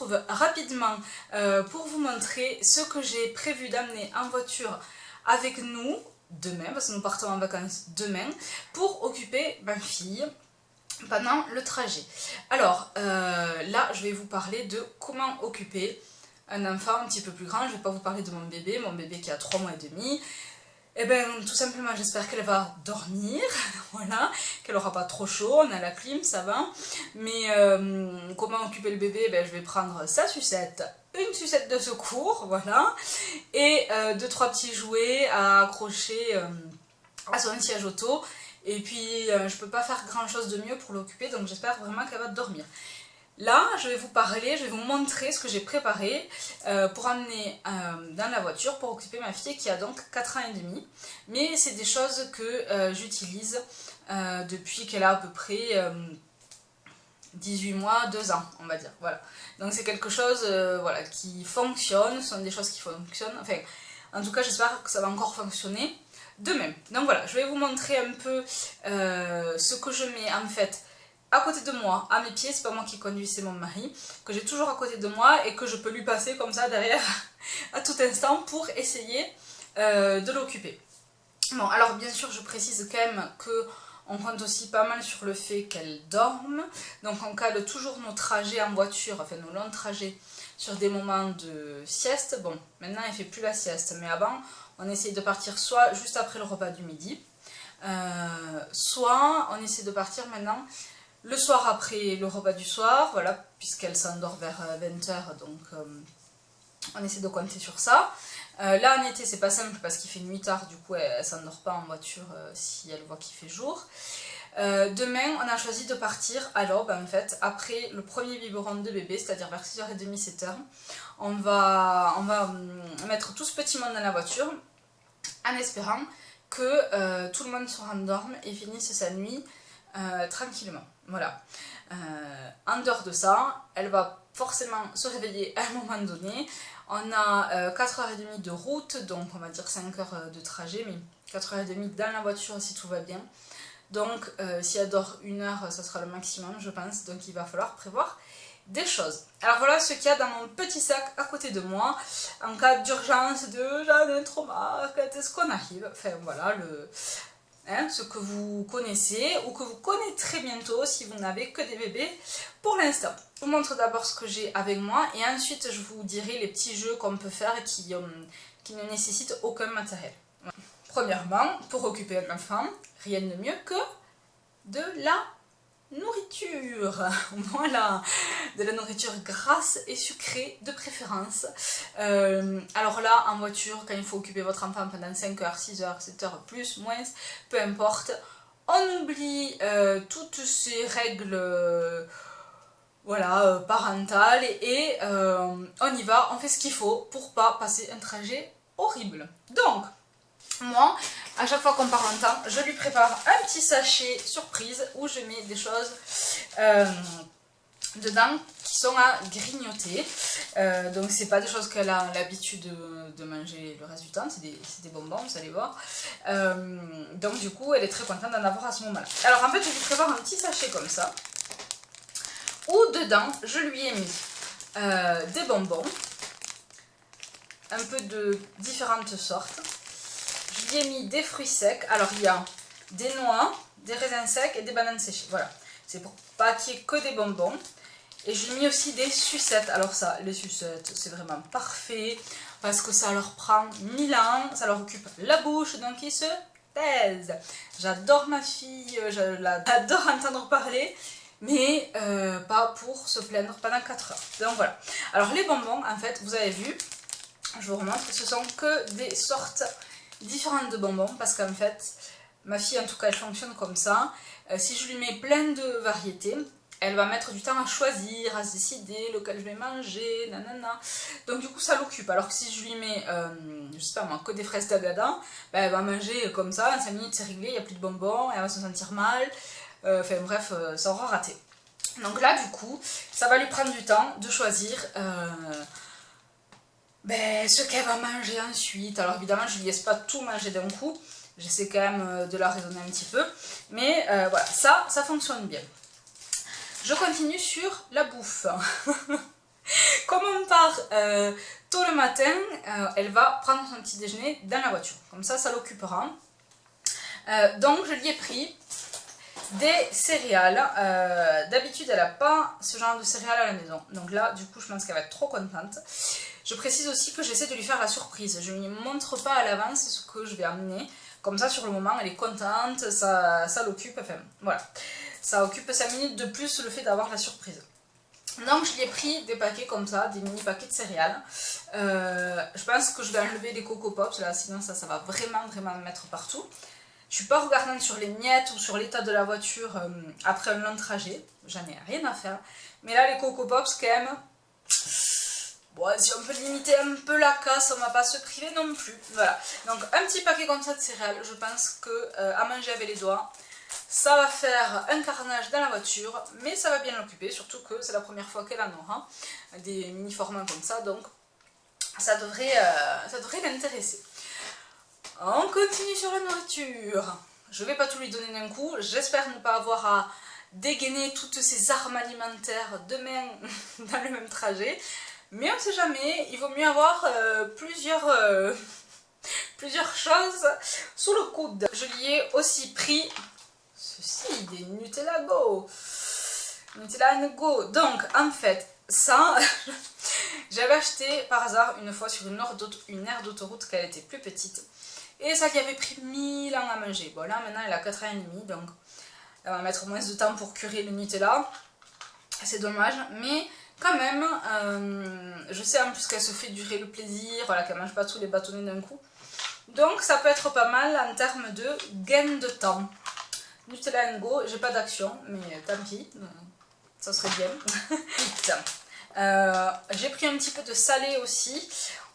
retrouve rapidement pour vous montrer ce que j'ai prévu d'amener en voiture avec nous demain, parce que nous partons en vacances demain, pour occuper ma fille pendant le trajet. Alors là, je vais vous parler de comment occuper un enfant un petit peu plus grand. Je ne vais pas vous parler de mon bébé qui a 3 mois et demi. Eh bien, tout simplement, j'espère qu'elle va dormir, voilà, qu'elle n'aura pas trop chaud, on a la clim, ça va. Mais comment occuper le bébé? Ben, je vais prendre sa sucette, une sucette de secours, voilà, et 2-3 petits jouets à accrocher à son siège auto. Et puis, je peux pas faire grand chose de mieux pour l'occuper, donc j'espère vraiment qu'elle va dormir. Là, je vais vous parler, je vais vous montrer ce que j'ai préparé pour amener dans la voiture pour occuper ma fille qui a donc 4 ans et demi. Mais c'est des choses que j'utilise depuis qu'elle a à peu près 18 mois, 2 ans, on va dire. Voilà. Donc c'est quelque chose voilà, qui fonctionne, ce sont des choses qui fonctionnent. Enfin, en tout cas, j'espère que ça va encore fonctionner demain. Donc voilà, je vais vous montrer un peu ce que je mets en fait à côté de moi, à mes pieds. C'est pas moi qui conduis, c'est mon mari, que j'ai toujours à côté de moi et que je peux lui passer comme ça derrière à tout instant pour essayer de l'occuper. Bon, alors bien sûr, je précise quand même que on compte aussi pas mal sur le fait qu'elle dorme. Donc on cale toujours nos trajets en voiture, enfin nos longs trajets, sur des moments de sieste. Bon, maintenant elle fait plus la sieste, mais avant on essaye de partir soit juste après le repas du midi, soit on essaie de partir maintenant le soir après le repas du soir, voilà, puisqu'elle s'endort vers 20h, donc on essaie de compter sur ça. Là en été c'est pas simple parce qu'il fait nuit tard, du coup elle s'endort pas en voiture si elle voit qu'il fait jour. Demain on a choisi de partir à l'aube en fait, après le premier biberon de bébé, c'est-à-dire vers 6h30, 7h. On va mettre tout ce petit monde dans la voiture en espérant que tout le monde se rendorme et finisse sa nuit tranquillement. Voilà. En dehors de ça, elle va forcément se réveiller à un moment donné. On a 4h30 de route, donc on va dire 5 heures de trajet, mais 4h30 dans la voiture si tout va bien. Donc si elle dort 1 heure, ça sera le maximum je pense, donc il va falloir prévoir des choses. Alors voilà ce qu'il y a dans mon petit sac à côté de moi, en cas d'urgence, de j'en ai trop marre, quand est-ce qu'on arrive, enfin voilà, ce que vous connaissez ou que vous connaîtrez bientôt si vous n'avez que des bébés pour l'instant. Je vous montre d'abord ce que j'ai avec moi et ensuite je vous dirai les petits jeux qu'on peut faire qui ne nécessitent aucun matériel. Premièrement, pour occuper un enfant, rien de mieux que de la nourriture. Voilà, de la nourriture grasse et sucrée de préférence. Alors là, en voiture, quand il faut occuper votre enfant pendant 5 heures, 6 heures, 7 heures, plus, moins, peu importe, on oublie toutes ces règles voilà, parentales et on y va, on fait ce qu'il faut pour pas passer un trajet horrible. Donc, moi, à chaque fois qu'on part longtemps, je lui prépare un petit sachet surprise où je mets des choses dedans qui sont à grignoter. Donc c'est pas des choses qu'elle a l'habitude de manger le reste du temps, c'est des bonbons, vous allez voir. Donc du coup, elle est très contente d'en avoir à ce moment-là. Alors en fait, je lui prépare un petit sachet comme ça, où dedans, je lui ai mis des bonbons, un peu de différentes sortes. Je lui ai mis des fruits secs, alors il y a des noix, des raisins secs et des bananes séchées, voilà. C'est pour pas qu'il y ait que des bonbons. Et je lui ai mis aussi des sucettes, alors ça, les sucettes, c'est vraiment parfait, parce que ça leur prend 1000 ans, ça leur occupe la bouche, donc ils se taisent. J'adore ma fille, j'adore entendre parler, mais pas pour se plaindre pendant 4 heures. Donc voilà. Alors les bonbons, en fait, vous avez vu, je vous remontre, ce sont que des sortes différentes de bonbons parce qu'en fait ma fille en tout cas elle fonctionne comme ça, si je lui mets plein de variétés elle va mettre du temps à choisir, à se décider lequel je vais manger, nanana, donc du coup ça l'occupe, alors que si je lui mets je sais pas moi, que des fraises tagada, ben, elle va manger comme ça, en 5 minutes c'est réglé, il n'y a plus de bonbons, elle va se sentir mal, enfin bref ça aura raté. Donc là du coup ça va lui prendre du temps de choisir ce qu'elle va manger ensuite. Alors évidemment je ne lui laisse pas tout manger d'un coup, j'essaie quand même de la raisonner un petit peu, mais voilà, ça fonctionne bien. Je continue sur la bouffe. Comme on part tôt le matin, elle va prendre son petit déjeuner dans la voiture. Comme ça l'occupera. Donc je lui ai pris des céréales. D'habitude, elle n'a pas ce genre de céréales à la maison. Donc là, du coup, je pense qu'elle va être trop contente. Je précise aussi que j'essaie de lui faire la surprise. Je ne lui montre pas à l'avance ce que je vais amener. Comme ça, sur le moment, elle est contente, ça l'occupe. Enfin, voilà. Ça occupe 5 minutes de plus le fait d'avoir la surprise. Donc, je lui ai pris des paquets comme ça, des mini paquets de céréales. Je pense que je vais enlever les Coco Pops, là, sinon ça va vraiment me mettre partout. Je suis pas regardante sur les miettes ou sur l'état de la voiture après un long trajet. J'en ai rien à faire. Mais là, les Coco Pops, quand même... Bon, si on peut limiter un peu la casse, on va pas se priver non plus. Voilà. Donc, un petit paquet comme ça de céréales, je pense que à manger avec les doigts, ça va faire un carnage dans la voiture, mais ça va bien l'occuper, surtout que c'est la première fois qu'elle en aura. Des mini-formats comme ça, donc ça devrait l'intéresser. On continue sur la nourriture. Je vais pas tout lui donner d'un coup. J'espère ne pas avoir à dégainer toutes ces armes alimentaires demain dans le même trajet. Mais on ne sait jamais. Il vaut mieux avoir plusieurs choses sous le coude. Je lui ai aussi pris ceci, des Nutella Go. Nutella Go. Donc, en fait, ça... J'avais acheté par hasard une fois sur une aire d'autoroute quand elle était plus petite. Et ça lui avait pris 1000 ans à manger. Bon là maintenant elle a 4 ans et demi, donc elle va mettre moins de temps pour curer le Nutella. C'est dommage, mais quand même, je sais en plus qu'elle se fait durer le plaisir, voilà, qu'elle mange pas tous les bâtonnets d'un coup. Donc ça peut être pas mal en termes de gain de temps. Nutella Go, j'ai pas d'action, mais tant pis, ça serait bien. J'ai pris un petit peu de salé aussi.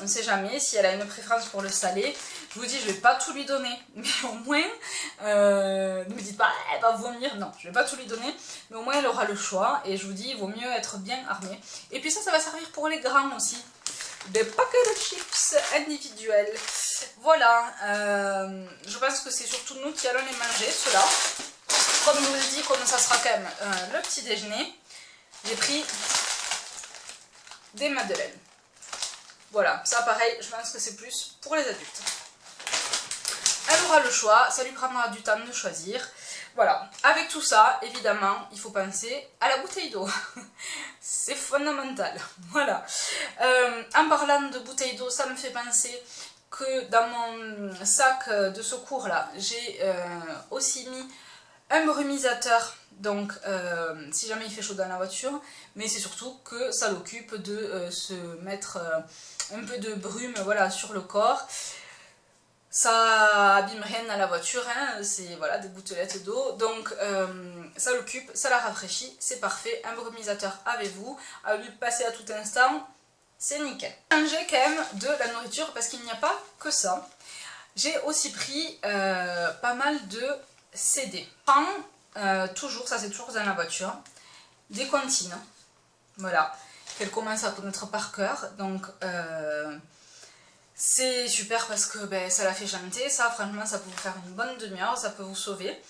On ne sait jamais si elle a une préférence pour le salé. Je vous dis, je ne vais pas tout lui donner, mais au moins, ne me dites pas, elle va vomir. Non, je ne vais pas tout lui donner, mais au moins elle aura le choix. Et je vous dis, il vaut mieux être bien armé. Et puis ça va servir pour les grands aussi. Des paquets de chips individuels. Voilà, je pense que c'est surtout nous qui allons les manger, ceux-là. Comme je vous ai dit, comme ça sera quand même le petit déjeuner, j'ai pris des madeleines. Voilà, ça pareil, je pense que c'est plus pour les adultes. Elle aura le choix, ça lui prendra du temps de choisir. Voilà, avec tout ça, évidemment, il faut penser à la bouteille d'eau. C'est fondamental. Voilà. En parlant de bouteille d'eau, ça me fait penser que dans mon sac de secours, là, j'ai aussi mis un brumisateur. Donc, si jamais il fait chaud dans la voiture, mais c'est surtout que ça l'occupe de se mettre un peu de brume, voilà, sur le corps. Ça abîme rien dans la voiture, hein, c'est voilà, des gouttelettes d'eau, donc ça l'occupe, ça la rafraîchit, c'est parfait. Un brumisateur avec vous, à lui passer à tout instant, c'est nickel. J'ai quand même de la nourriture parce qu'il n'y a pas que ça. J'ai aussi pris pas mal de CD. Toujours, ça c'est toujours dans la voiture, des comptines, voilà, qu'elle commence à connaître par cœur, donc c'est super parce que ben, ça la fait chanter, ça franchement ça peut vous faire une bonne demi-heure, ça peut vous sauver.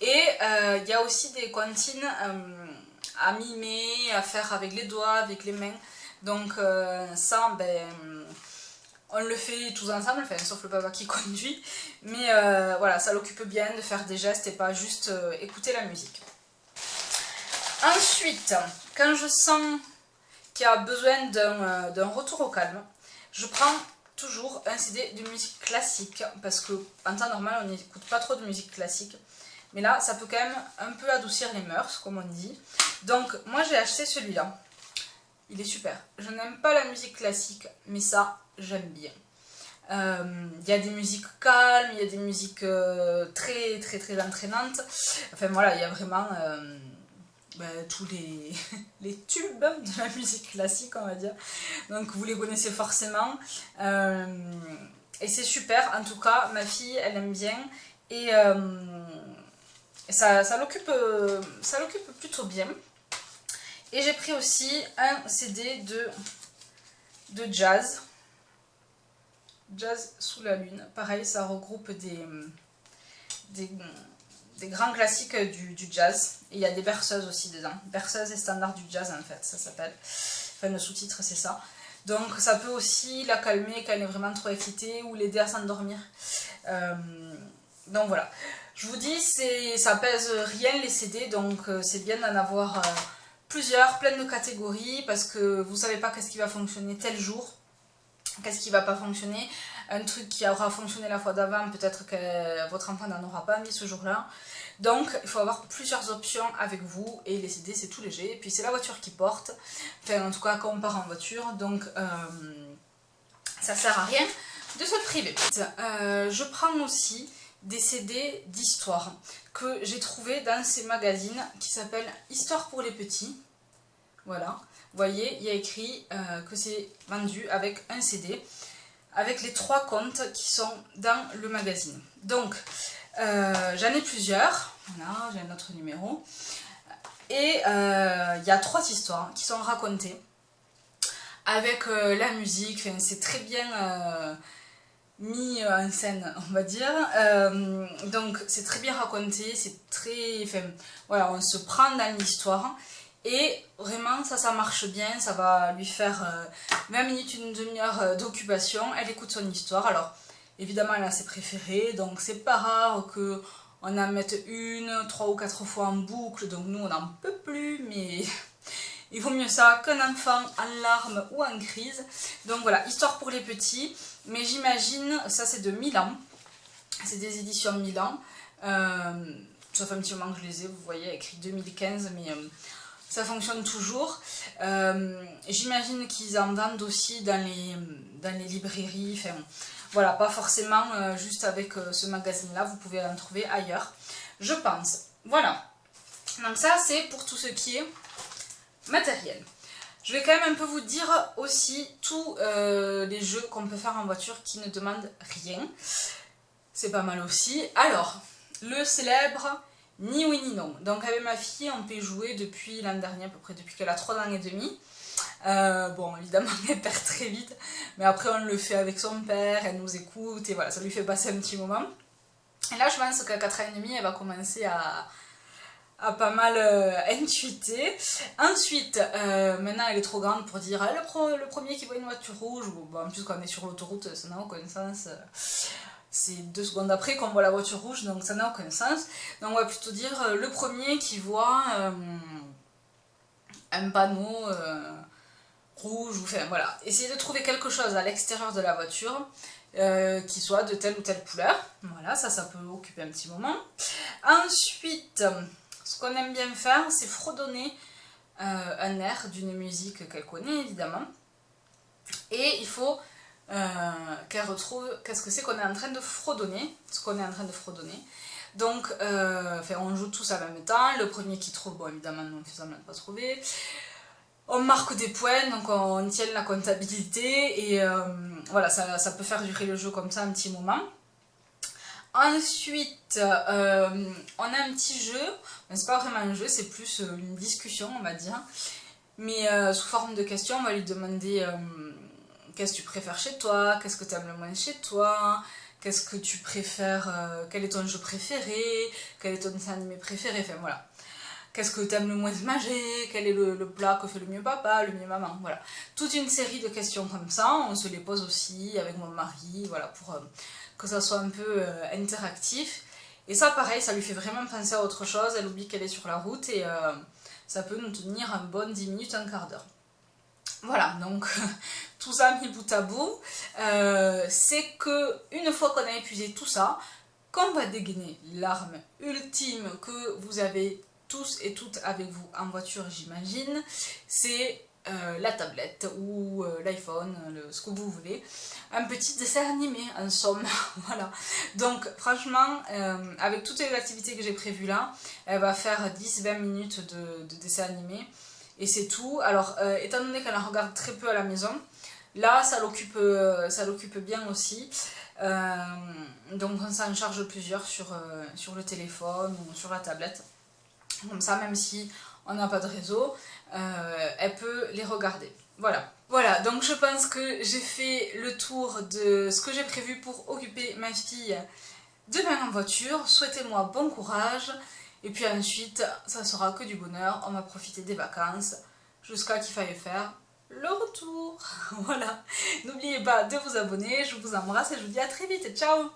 Et il y a aussi des comptines à mimer, à faire avec les doigts, avec les mains, donc ça ben... on le fait tous ensemble, enfin, sauf le papa qui conduit, mais voilà, ça l'occupe bien de faire des gestes et pas juste écouter la musique. Ensuite, quand je sens qu'il y a besoin d'un retour au calme, je prends toujours un CD de musique classique, parce qu'en temps normal, on n'écoute pas trop de musique classique, mais là, ça peut quand même un peu adoucir les mœurs, comme on dit. Donc, moi, j'ai acheté celui-là. Il est super. Je n'aime pas la musique classique, mais ça, j'aime bien. Il y a des musiques calmes, il y a des musiques très entraînantes. Enfin voilà, il y a vraiment tous les tubes de la musique classique, on va dire. Donc vous les connaissez forcément. Et c'est super, en tout cas, ma fille, elle aime bien. Et ça l'occupe plutôt bien. Et j'ai pris aussi un CD de jazz. Jazz sous la lune. Pareil, ça regroupe des grands classiques du jazz. Et il y a des berceuses aussi dedans. Berceuses et standards du jazz, en fait, ça s'appelle. Enfin, le sous-titre, c'est ça. Donc, ça peut aussi la calmer quand elle est vraiment trop excitée ou l'aider à s'endormir. Donc, voilà. Je vous dis, ça pèse rien les CD, donc c'est bien d'en avoir plusieurs, plein de catégories, parce que vous savez pas qu'est-ce qui va fonctionner tel jour, qu'est-ce qui va pas fonctionner. Un truc qui aura fonctionné la fois d'avant, peut-être que votre enfant n'en aura pas mis ce jour-là. Donc, il faut avoir plusieurs options avec vous, et les CD, c'est tout léger. Et puis, c'est la voiture qui porte, enfin, en tout cas, quand on part en voiture, donc ça sert à rien de se priver. Je prends aussi des CD d'histoire que j'ai trouvé dans ces magazines qui s'appellent Histoire pour les petits. Voilà, vous voyez, il y a écrit que c'est vendu avec un CD, avec les 3 contes qui sont dans le magazine. Donc, j'en ai plusieurs, voilà, j'ai un autre numéro, et il y a 3 histoires qui sont racontées avec la musique, enfin, c'est très bien mis en scène, on va dire. Donc c'est très bien raconté, c'est très... Enfin, voilà, on se prend dans l'histoire. Et vraiment, ça marche bien, ça va lui faire 20 minutes, une demi-heure d'occupation. Elle écoute son histoire. Alors, évidemment, elle a ses préférés, donc c'est pas rare qu'on en mette 1, 3 ou 4 fois en boucle. Donc nous, on n'en peut plus, mais... Il vaut mieux ça qu'un enfant en larmes ou en crise. Donc voilà, histoire pour les petits. Mais j'imagine, ça c'est de Milan. C'est des éditions Milan. Ça fait un petit moment que je les ai, vous voyez, écrit 2015, mais ça fonctionne toujours. J'imagine qu'ils en vendent aussi dans les librairies. Enfin, voilà, pas forcément juste avec ce magazine-là, vous pouvez en trouver ailleurs, je pense. Voilà. Donc ça, c'est pour tout ce qui est matériel. Je vais quand même un peu vous dire aussi tous les jeux qu'on peut faire en voiture qui ne demandent rien. C'est pas mal aussi. Alors, le célèbre Ni oui ni non. Donc avec ma fille, on peut jouer depuis l'an dernier, à peu près depuis qu'elle a 3 ans et demi. Bon, évidemment, elle perd très vite, mais après on le fait avec son père, elle nous écoute, et voilà, ça lui fait passer un petit moment. Et là, je pense qu'à 4 ans et demi, elle va commencer à pas mal intuiter. Ensuite, maintenant elle est trop grande pour dire le premier qui voit une voiture rouge, bon, en plus quand on est sur l'autoroute, ça n'a aucun sens. C'est 2 secondes après qu'on voit la voiture rouge, donc ça n'a aucun sens. Donc on va plutôt dire le premier qui voit un panneau rouge, ou enfin voilà. Essayez de trouver quelque chose à l'extérieur de la voiture qui soit de telle ou telle couleur. Voilà, ça peut occuper un petit moment. Ensuite, ce qu'on aime bien faire, c'est fredonner un air d'une musique qu'elle connaît évidemment. Et il faut qu'elle retrouve qu'est-ce que c'est qu'on est en train de fredonner, ce qu'on est en train de fredonner. Donc, on joue tous en même temps. Le premier qui trouve, bon évidemment, on fait semblant de ne pas trouver. On marque des points, donc on tient la comptabilité. Et voilà, ça peut faire durer le jeu comme ça un petit moment. Ensuite, on a un petit jeu, c'est pas vraiment un jeu, c'est plus une discussion, on va dire, mais sous forme de questions. On va lui demander qu'est-ce que tu préfères chez toi, qu'est-ce que tu aimes le moins chez toi, qu'est-ce que tu préfères, quel est ton jeu préféré, quel est ton dessin animé préféré, enfin voilà. Qu'est-ce que tu aimes le moins manger, quel est le plat que fait le mieux papa, le mieux maman, voilà. Toute une série de questions comme ça, on se les pose aussi avec mon mari, voilà, pour que ça soit un peu interactif. Et ça, pareil, ça lui fait vraiment penser à autre chose, elle oublie qu'elle est sur la route et ça peut nous tenir un bon 10 minutes, un quart d'heure. Voilà, donc tout ça mis bout à bout, c'est que une fois qu'on a épuisé tout ça, qu'on va dégainer l'arme ultime que vous avez tous et toutes avec vous en voiture, j'imagine, c'est la tablette ou l'iPhone, ce que vous voulez, un petit dessin animé en somme. Voilà, donc franchement avec toutes les activités que j'ai prévues là, elle va faire 10-20 minutes de dessin animé et c'est tout. Alors étant donné qu'elle en regarde très peu à la maison, là ça l'occupe bien aussi, donc on s'en charge plusieurs sur le téléphone ou sur la tablette. Comme ça, même si on n'a pas de réseau, elle peut les regarder. Voilà. Voilà, donc je pense que j'ai fait le tour de ce que j'ai prévu pour occuper ma fille demain en voiture. Souhaitez-moi bon courage. Et puis ensuite, ça sera que du bonheur. On va profiter des vacances jusqu'à qu'il faille faire le retour. Voilà, n'oubliez pas de vous abonner, je vous embrasse et je vous dis à très vite, ciao.